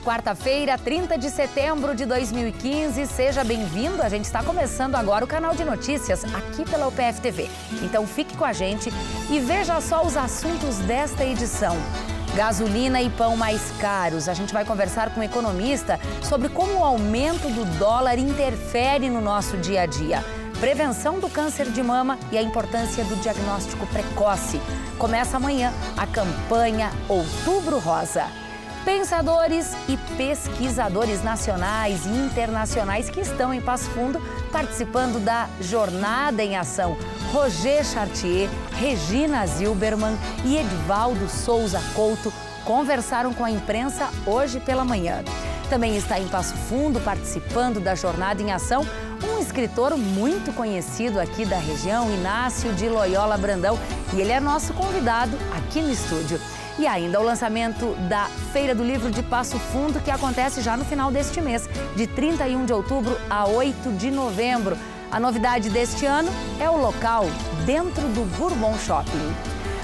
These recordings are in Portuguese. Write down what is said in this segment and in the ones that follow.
Quarta-feira, 30 de setembro de 2015, seja bem-vindo. A gente está começando agora o canal de notícias aqui pela UPF TV. Então fique com a gente e veja só os assuntos desta edição. Gasolina e pão mais caros. A gente vai conversar com um economista sobre como o aumento do dólar interfere no nosso dia a dia. Prevenção do câncer de mama e a importância do diagnóstico precoce. Começa amanhã a campanha Outubro Rosa. Pensadores e pesquisadores nacionais e internacionais que estão em Passo Fundo participando da Jornada em Ação. Roger Chartier, Regina Zilberman e Edivaldo Souza Couto conversaram com a imprensa hoje pela manhã. Também está em Passo Fundo participando da Jornada em Ação um escritor muito conhecido aqui da região, Inácio de Loyola Brandão, e ele é nosso convidado aqui no estúdio. E ainda o lançamento da Feira do Livro de Passo Fundo, que acontece já no final deste mês, de 31 de outubro a 8 de novembro. A novidade deste ano é o local dentro do Bourbon Shopping.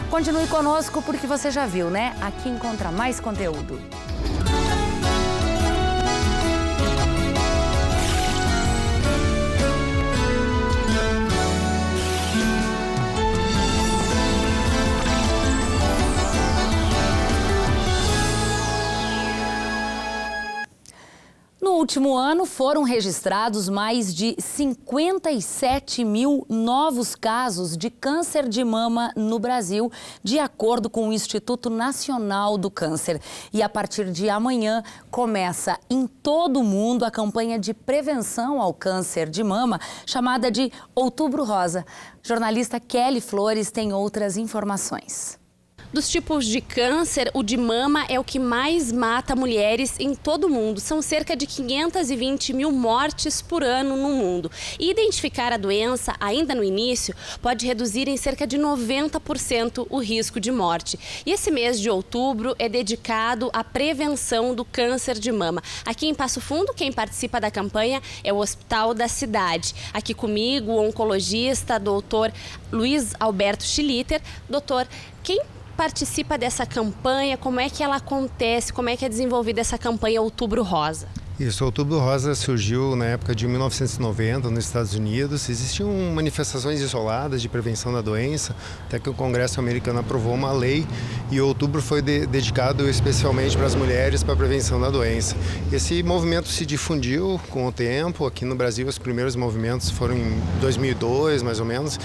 Continue conosco porque você já viu, né? Aqui encontra mais conteúdo. No último ano, foram registrados mais de 57 mil novos casos de câncer de mama no Brasil, de acordo com o Instituto Nacional do Câncer. E a partir de amanhã, começa em todo o mundo a campanha de prevenção ao câncer de mama, chamada de Outubro Rosa. Jornalista Kelly Flores tem outras informações. Dos tipos de câncer, o de mama é o que mais mata mulheres em todo o mundo. São cerca de 520 mil mortes por ano no mundo. E identificar a doença ainda no início pode reduzir em cerca de 90% o risco de morte. E esse mês de outubro é dedicado à prevenção do câncer de mama. Aqui em Passo Fundo, quem participa da campanha é o Hospital da Cidade. Aqui comigo, o oncologista, doutor Luiz Alberto Schlitter. Doutor, quem participa dessa campanha? Como é que ela acontece? Como é que é desenvolvida essa campanha Outubro Rosa? Isso, o Outubro Rosa surgiu na época de 1990 nos Estados Unidos. Existiam manifestações isoladas de prevenção da doença, até que o Congresso americano aprovou uma lei e o outubro foi dedicado especialmente para as mulheres para a prevenção da doença. Esse movimento se difundiu com o tempo. Aqui no Brasil, os primeiros movimentos foram em 2002, mais ou menos,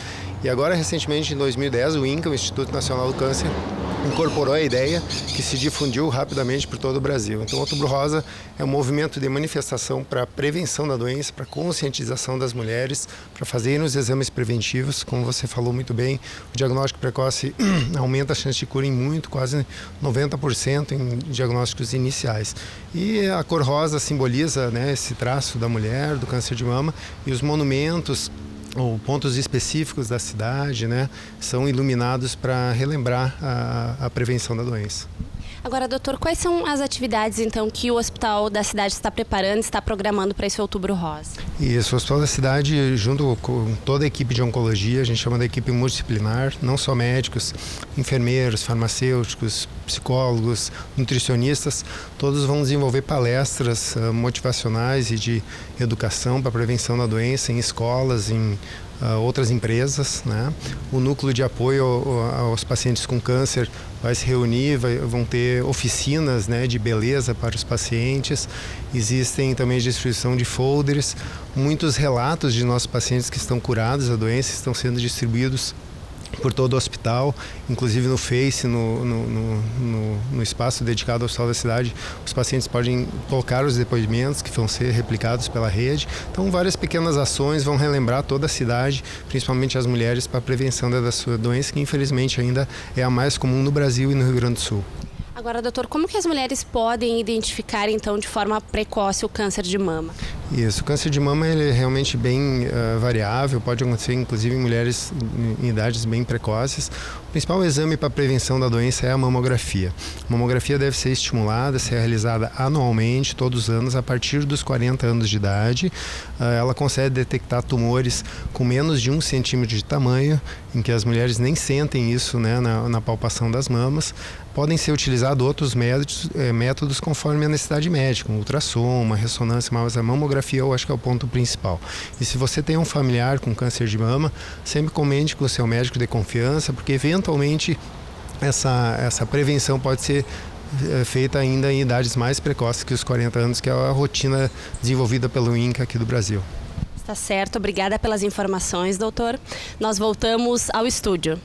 e agora, recentemente, em 2010, o INCA, o Instituto Nacional do Câncer, incorporou a ideia que se difundiu rapidamente por todo o Brasil. Então, o Outubro Rosa é um movimento de manifestação para a prevenção da doença, para a conscientização das mulheres, para fazerem os exames preventivos. Como você falou muito bem, o diagnóstico precoce aumenta a chance de cura em muito, quase 90% em diagnósticos iniciais. E a cor rosa simboliza, né, esse traço da mulher, do câncer de mama, e os monumentos ou pontos específicos da cidade, né, são iluminados para relembrar a prevenção da doença. Agora, doutor, quais são as atividades, então, que o Hospital da Cidade está preparando, está programando para esse Outubro Rosa? Isso, o Hospital da Cidade, junto com toda a equipe de oncologia, a gente chama da equipe multidisciplinar, não só médicos, enfermeiros, farmacêuticos, psicólogos, nutricionistas, todos vão desenvolver palestras motivacionais e de educação para a prevenção da doença em escolas, em outras empresas, né? O núcleo de apoio aos pacientes com câncer vai se reunir, vão ter oficinas, né, de beleza para os pacientes. Existem também distribuição de folders. Muitos relatos de nossos pacientes que estão curados da doença estão sendo distribuídos por todo o hospital, inclusive no Face, no espaço dedicado ao Hospital da Cidade, os pacientes podem colocar os depoimentos que vão ser replicados pela rede. Então, várias pequenas ações vão relembrar toda a cidade, principalmente as mulheres, para a prevenção da sua doença, que infelizmente ainda é a mais comum no Brasil e no Rio Grande do Sul. Agora, doutor, como que as mulheres podem identificar, então, de forma precoce o câncer de mama? Isso, o câncer de mama ele é realmente bem variável, pode acontecer inclusive em mulheres em idades bem precoces. O principal exame para prevenção da doença é a mamografia. A mamografia deve ser estimulada, ser realizada anualmente, todos os anos, a partir dos 40 anos de idade. Ela consegue detectar tumores com menos de 1 centímetro de tamanho, em que as mulheres nem sentem isso, né, na palpação das mamas. Podem ser utilizados outros métodos conforme a necessidade médica, um ultrassom, uma ressonância, mas a mamografia eu acho que é o ponto principal. E se você tem um familiar com câncer de mama, sempre comente com o seu médico de confiança, porque eventualmente essa prevenção pode ser feita ainda em idades mais precoces que os 40 anos, que é a rotina desenvolvida pelo INCA aqui do Brasil. Tá certo, obrigada pelas informações, doutor. Nós voltamos ao estúdio.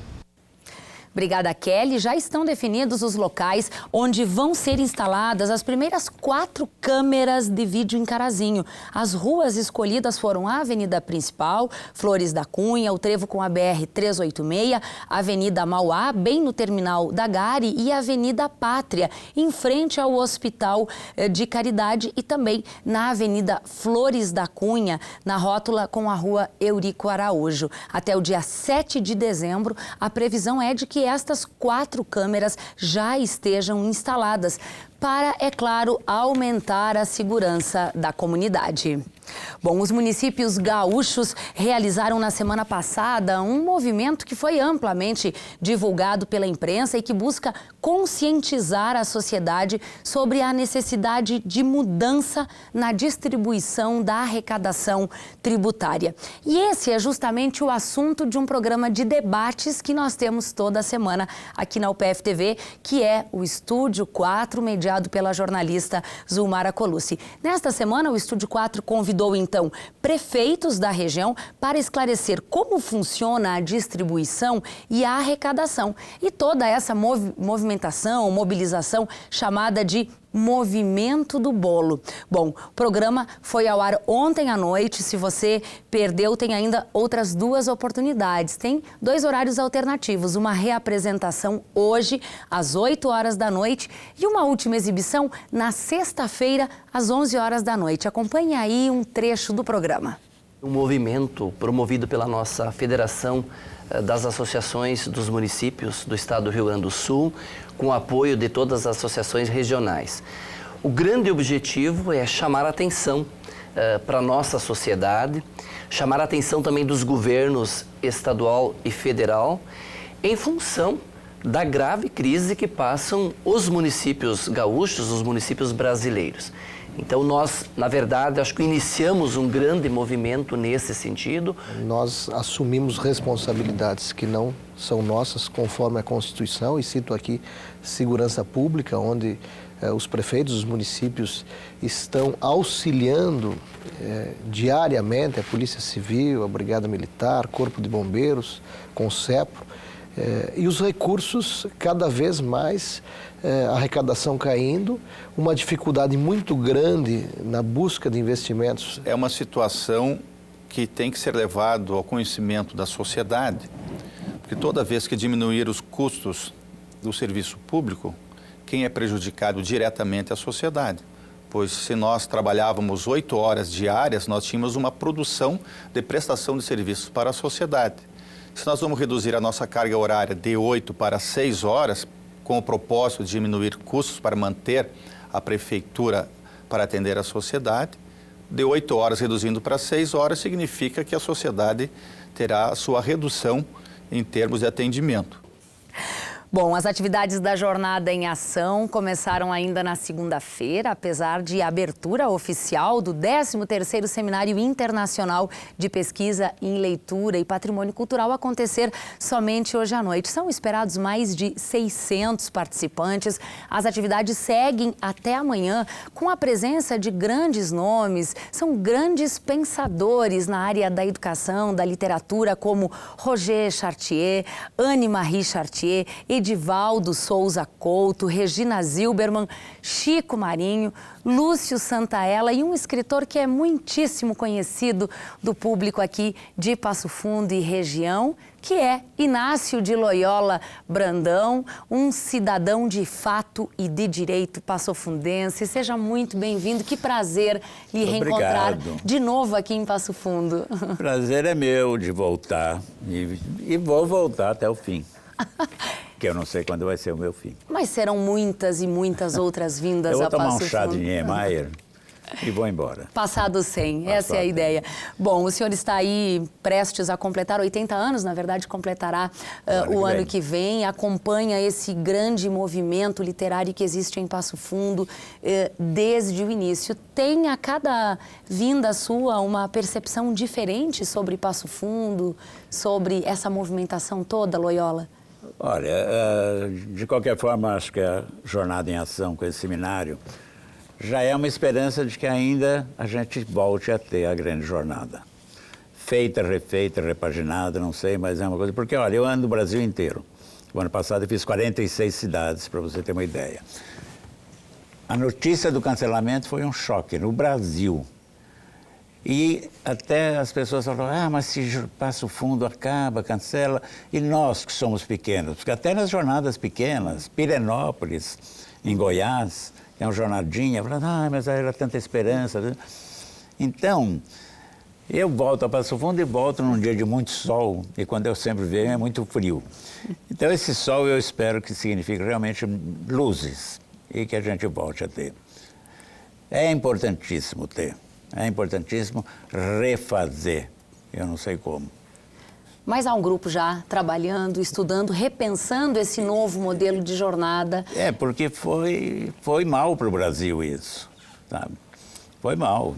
Obrigada, Kelly. Já estão definidos os locais onde vão ser instaladas as primeiras 4 câmeras de vídeo em Carazinho. As ruas escolhidas foram a Avenida Principal, Flores da Cunha, o trevo com a BR-386, Avenida Mauá, bem no terminal da Gari, e a Avenida Pátria, em frente ao Hospital de Caridade, e também na Avenida Flores da Cunha, na rótula com a Rua Eurico Araújo. Até o dia 7 de dezembro, a previsão é de que estas 4 câmeras já estejam instaladas para, é claro, aumentar a segurança da comunidade. Bom, os municípios gaúchos realizaram na semana passada um movimento que foi amplamente divulgado pela imprensa e que busca conscientizar a sociedade sobre a necessidade de mudança na distribuição da arrecadação tributária. E esse é justamente o assunto de um programa de debates que nós temos toda semana aqui na UPF TV, que é o Estúdio 4, mediado pela jornalista Zulmara Colucci. Nesta semana, o Estúdio 4 convidou então prefeitos da região para esclarecer como funciona a distribuição e a arrecadação e toda essa movimentação, mobilização chamada de Movimento do Bolo. Bom, o programa foi ao ar ontem à noite. Se você perdeu, tem ainda outras 2 oportunidades. Tem 2 horários alternativos, uma reapresentação hoje às 8 horas da noite e uma última exibição na sexta-feira às 11 horas da noite. Acompanhe aí um trecho do programa. Um movimento promovido pela nossa Federação das Associações dos Municípios do Estado do Rio Grande do Sul, com o apoio de todas as associações regionais. O grande objetivo é chamar a atenção para a nossa sociedade, chamar a atenção também dos governos estadual e federal, em função da grave crise que passam os municípios gaúchos, os municípios brasileiros. Então nós, na verdade, acho que iniciamos um grande movimento nesse sentido. Nós assumimos responsabilidades que não são nossas conforme a Constituição, e cito aqui segurança pública, onde os prefeitos dos municípios estão auxiliando diariamente a Polícia Civil, a Brigada Militar, Corpo de Bombeiros, Concepro, e os recursos cada vez mais, a arrecadação caindo, uma dificuldade muito grande na busca de investimentos. É uma situação que tem que ser levado ao conhecimento da sociedade, porque toda vez que diminuir os custos do serviço público, quem é prejudicado diretamente é a sociedade. Pois se nós trabalhávamos 8 horas diárias, nós tínhamos uma produção de prestação de serviços para a sociedade. Se nós vamos reduzir a nossa carga horária de 8 para 6 horas, com o propósito de diminuir custos para manter a prefeitura para atender a sociedade, de 8 horas reduzindo para 6 horas significa que a sociedade terá a sua redução em termos de atendimento. Bom, as atividades da Jornada em Ação começaram ainda na segunda-feira, apesar de abertura oficial do 13º Seminário Internacional de Pesquisa em Leitura e Patrimônio Cultural acontecer somente hoje à noite. São esperados mais de 600 participantes. As atividades seguem até amanhã com a presença de grandes nomes. São grandes pensadores na área da educação, da literatura, como Roger Chartier, Anne-Marie Chartier, Edivaldo Souza Couto, Regina Zilberman, Chico Marinho, Lúcio Santaella e um escritor que é muitíssimo conhecido do público aqui de Passo Fundo e região, que é Inácio de Loyola Brandão, um cidadão de fato e de direito passofundense. Seja muito bem-vindo, que prazer lhe reencontrar de novo aqui em Passo Fundo. Prazer é meu de voltar e vou voltar até o fim. Que eu não sei quando vai ser o meu fim. Mas serão muitas e muitas outras vindas a Passo Fundo. Eu vou tomar um chá de Niemeyer e vou embora. Passado 100, essa é a ideia. Bom, o senhor está aí prestes a completar 80 anos, na verdade completará o ano que vem, acompanha esse grande movimento literário que existe em Passo Fundo desde o início. Tem a cada vinda sua uma percepção diferente sobre Passo Fundo, sobre essa movimentação toda, Loyola? Olha, de qualquer forma, acho que a jornada em ação com esse seminário já é uma esperança de que ainda a gente volte a ter a grande jornada. Feita, refeita, repaginada, não sei, mas é uma coisa... Porque, olha, eu ando o Brasil inteiro. O ano passado eu fiz 46 cidades, para você ter uma ideia. A notícia do cancelamento foi um choque no Brasil. E até as pessoas falaram, mas se Passo Fundo acaba, cancela, e nós que somos pequenos, porque até nas jornadas pequenas, Pirenópolis, em Goiás, é uma jornadinha, falando, mas era tanta esperança. Então, eu volto a Passo Fundo e volto num dia de muito sol, e quando eu sempre venho é muito frio. Então esse sol eu espero que signifique realmente luzes, e que a gente volte a ter. É importantíssimo ter. É importantíssimo refazer, eu não sei como. Mas há um grupo já trabalhando, estudando, repensando esse novo modelo de jornada. É, porque foi mal para o Brasil isso, sabe? Foi mal.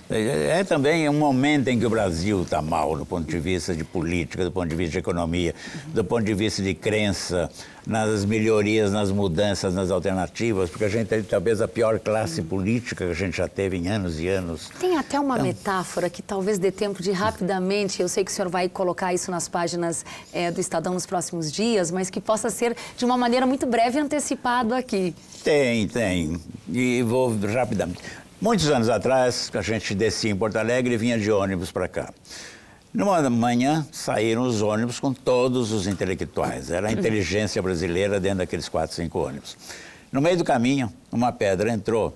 É também um momento em que o Brasil está mal, do ponto de vista de política, do ponto de vista de economia, do ponto de vista de crença, nas melhorias, nas mudanças, nas alternativas, porque a gente tem talvez a pior classe política que a gente já teve em anos e anos. Tem até uma metáfora que talvez dê tempo de rapidamente, eu sei que o senhor vai colocar isso nas páginas do Estadão nos próximos dias, mas que possa ser de uma maneira muito breve e antecipado aqui. Tem. E vou rapidamente. Muitos anos atrás, a gente descia em Porto Alegre e vinha de ônibus para cá. Numa manhã, saíram os ônibus com todos os intelectuais. Era a inteligência brasileira dentro daqueles 4, 5 ônibus. No meio do caminho, uma pedra entrou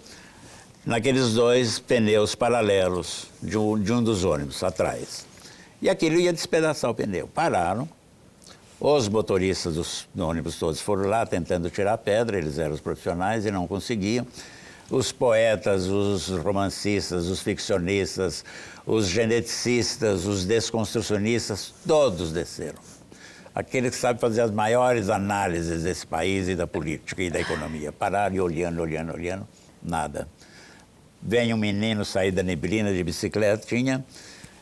naqueles 2 pneus paralelos de um dos ônibus, atrás. E aquilo ia despedaçar o pneu. Pararam. Os motoristas dos ônibus todos foram lá tentando tirar a pedra, eles eram os profissionais e não conseguiam. Os poetas, os romancistas, os ficcionistas, os geneticistas, os desconstrucionistas, todos desceram. Aqueles que sabem fazer as maiores análises desse país e da política e da economia. Pararam e olhando, nada. Vem um menino sair da neblina de bicicletinha,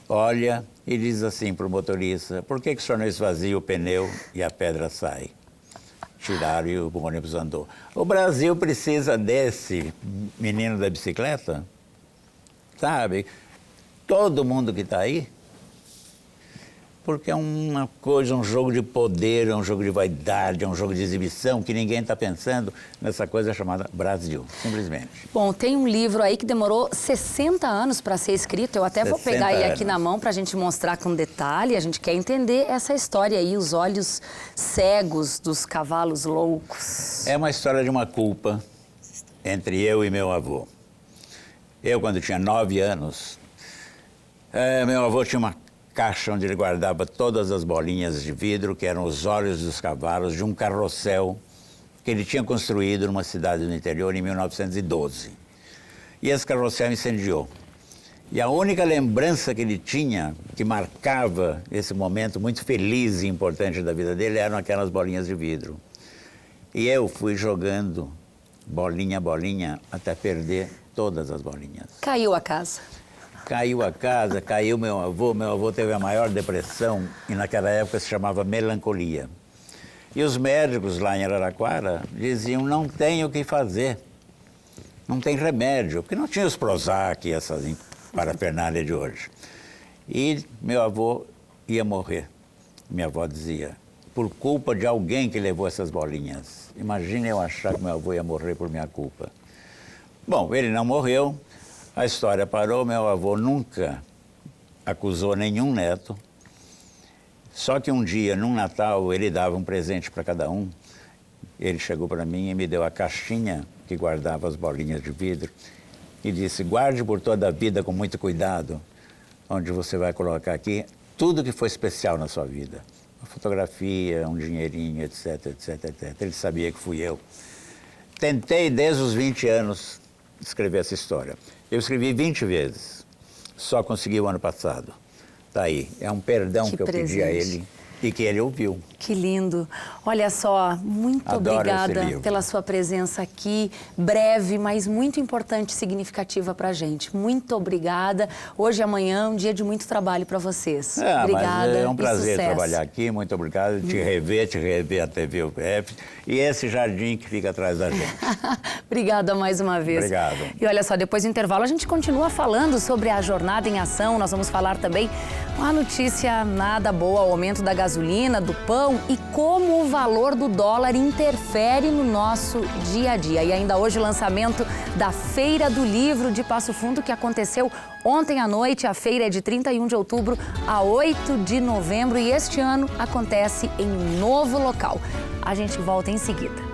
olha e diz assim para o motorista, por que o senhor não esvazia o pneu e a pedra sai? Tiraram e o ônibus andou. O Brasil precisa desse menino da bicicleta, sabe? Todo mundo que está aí, porque é uma coisa, um jogo de poder, é um jogo de vaidade, é um jogo de exibição que ninguém está pensando nessa coisa chamada Brasil, simplesmente. Bom, tem um livro aí que demorou 60 anos para ser escrito, eu até vou pegar ele aqui na mão para a gente mostrar com detalhe, a gente quer entender essa história aí, os olhos cegos dos cavalos loucos. É uma história de uma culpa entre eu e meu avô. Eu, quando tinha 9 anos, meu avô tinha uma caixa onde ele guardava todas as bolinhas de vidro, que eram os olhos dos cavalos, de um carrossel que ele tinha construído numa cidade do interior em 1912. E esse carrossel incendiou. E a única lembrança que ele tinha, que marcava esse momento muito feliz e importante da vida dele, eram aquelas bolinhas de vidro. E eu fui jogando bolinha a bolinha até perder todas as bolinhas. Caiu a casa. Caiu a casa, caiu meu avô teve a maior depressão e naquela época se chamava melancolia. E os médicos lá em Araraquara diziam, não tem o que fazer, não tem remédio, porque não tinha os Prozac e essas parafernália de hoje. E meu avô ia morrer. Minha avó dizia, por culpa de alguém que levou essas bolinhas. Imagine eu achar que meu avô ia morrer por minha culpa. Bom, ele não morreu, a história parou, meu avô nunca acusou nenhum neto. Só que um dia, num Natal, ele dava um presente para cada um. Ele chegou para mim e me deu a caixinha que guardava as bolinhas de vidro e disse, guarde por toda a vida com muito cuidado, onde você vai colocar aqui tudo que foi especial na sua vida. Uma fotografia, um dinheirinho, etc, etc, etc. Ele sabia que fui eu. Tentei, desde os 20 anos, escrever essa história. Eu escrevi 20 vezes, só consegui o ano passado. Tá aí, é um perdão que eu pedi a ele e que ele ouviu. Que lindo. Olha só, muito obrigada pela sua presença aqui, breve, mas muito importante e significativa pra gente. Muito obrigada. Hoje e amanhã, um dia de muito trabalho para vocês. Obrigada. Mas é um prazer trabalhar aqui, muito obrigado. Te rever a TV UPF e esse jardim que fica atrás da gente. Obrigada mais uma vez. Obrigado. E olha só, depois do intervalo a gente continua falando sobre a Jornada em Ação. Nós vamos falar também uma notícia nada boa, o aumento da gasolina, do pão e como o valor do dólar interfere no nosso dia a dia. E ainda hoje o lançamento da Feira do Livro de Passo Fundo, que aconteceu ontem à noite. A feira é de 31 de outubro a 8 de novembro e este ano acontece em um novo local. A gente volta em seguida.